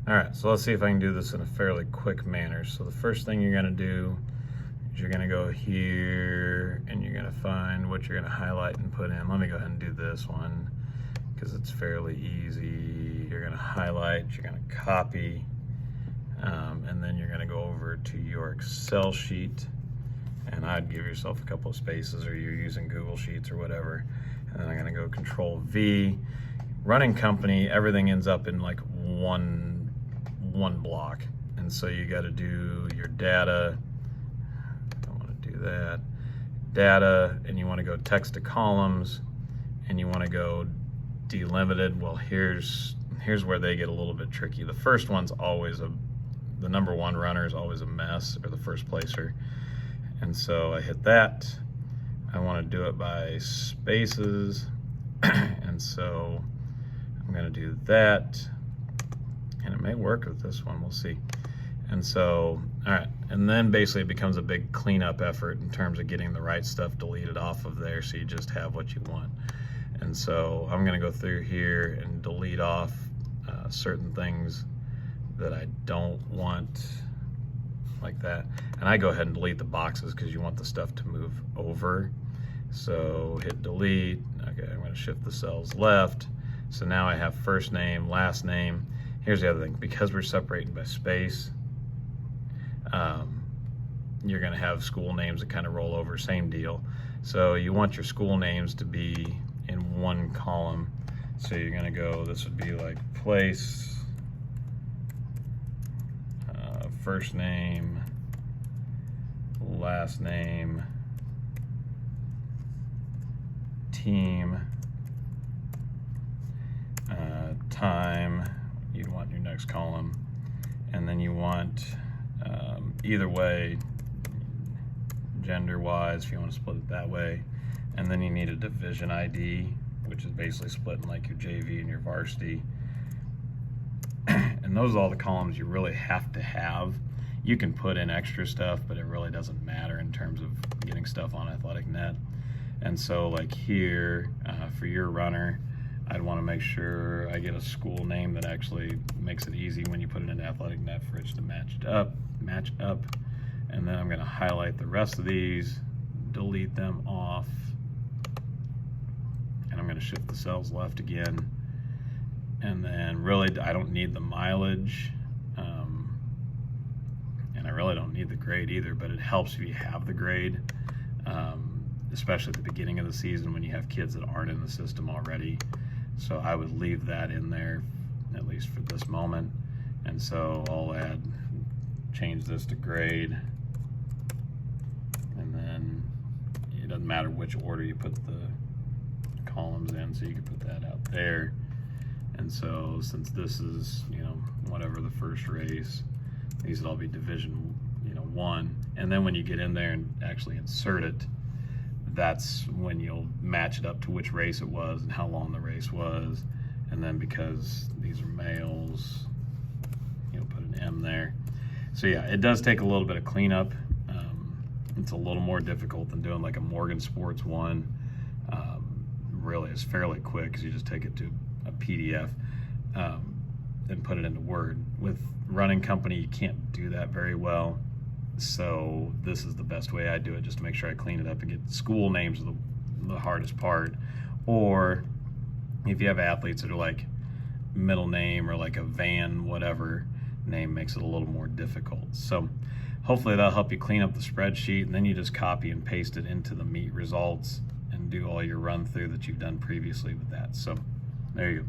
All right, so let's see if I can do this in a fairly quick manner. So the first thing you're gonna do is you're gonna go here and you're gonna find what you're gonna highlight and put in. Let me go ahead and do this one because it's fairly easy. You're gonna highlight, you're gonna copy, and then you're gonna go over to your Excel sheet, and I'd give yourself a couple of spaces, or you're using Google Sheets or whatever. And then I'm gonna go Control V. Running company, everything ends up in like one block. And so you got to do your data. I don't want to do that. Data, and you want to go text to columns, and you want to go delimited. Well, here's where they get a little bit tricky. The first one's always the number one runner is always a mess, or the first placer. And so I hit that. I want to do it by spaces. And so I'm going to do that. And it may work with this one, we'll see. And so, all right, and then basically it becomes a big cleanup effort in terms of getting the right stuff deleted off of there so you just have what you want. And so I'm gonna go through here and delete off certain things that I don't want, like that. And I go ahead and delete the boxes because you want the stuff to move over. So hit delete. Okay, I'm gonna shift the cells left. So now I have first name, last name. Here's the other thing, because we're separating by space, you're gonna have school names that kind of roll over, same deal. So you want your school names to be in one column. So you're gonna go, this would be like place, first name, last name, team, time. You'd want your next column, and then you want either way, gender wise, if you want to split it that way. And then you need a division ID, which is basically splitting like your JV and your varsity. And those are all the columns you really have to have. You can put in extra stuff, but it really doesn't matter in terms of getting stuff on Athletic.net. And so like here, for your runner, I'd want to make sure I get a school name that actually makes it easy when you put it into Athletic.net for it to match up. And then I'm going to highlight the rest of these, delete them off, and I'm going to shift the cells left again. And then really, I don't need the mileage, and I really don't need the grade either, but it helps if you have the grade, especially at the beginning of the season when you have kids that aren't in the system already. So I would leave that in there, at least for this moment. And so I'll change this to grade. And then it doesn't matter which order you put the columns in, so you can put that out there. And so since this is, whatever the first race, these would all be division, 1. And then when you get in there and actually insert it, that's when you'll match it up to which race it was and how long the race was. And then because these are males, put an M there. So yeah, it does take a little bit of cleanup. It's a little more difficult than doing like a Morgan Sports one. Really, it's fairly quick because you just take it to a PDF and put it into Word. With Running Company, you can't do that very well. So this is the best way I do it, just to make sure I clean it up and get school names are the hardest part. Or if you have athletes that are like middle name or like a Van whatever name, makes it a little more difficult. So hopefully that'll help you clean up the spreadsheet, and then you just copy and paste it into the meet results and do all your run through that you've done previously with that. So there you go.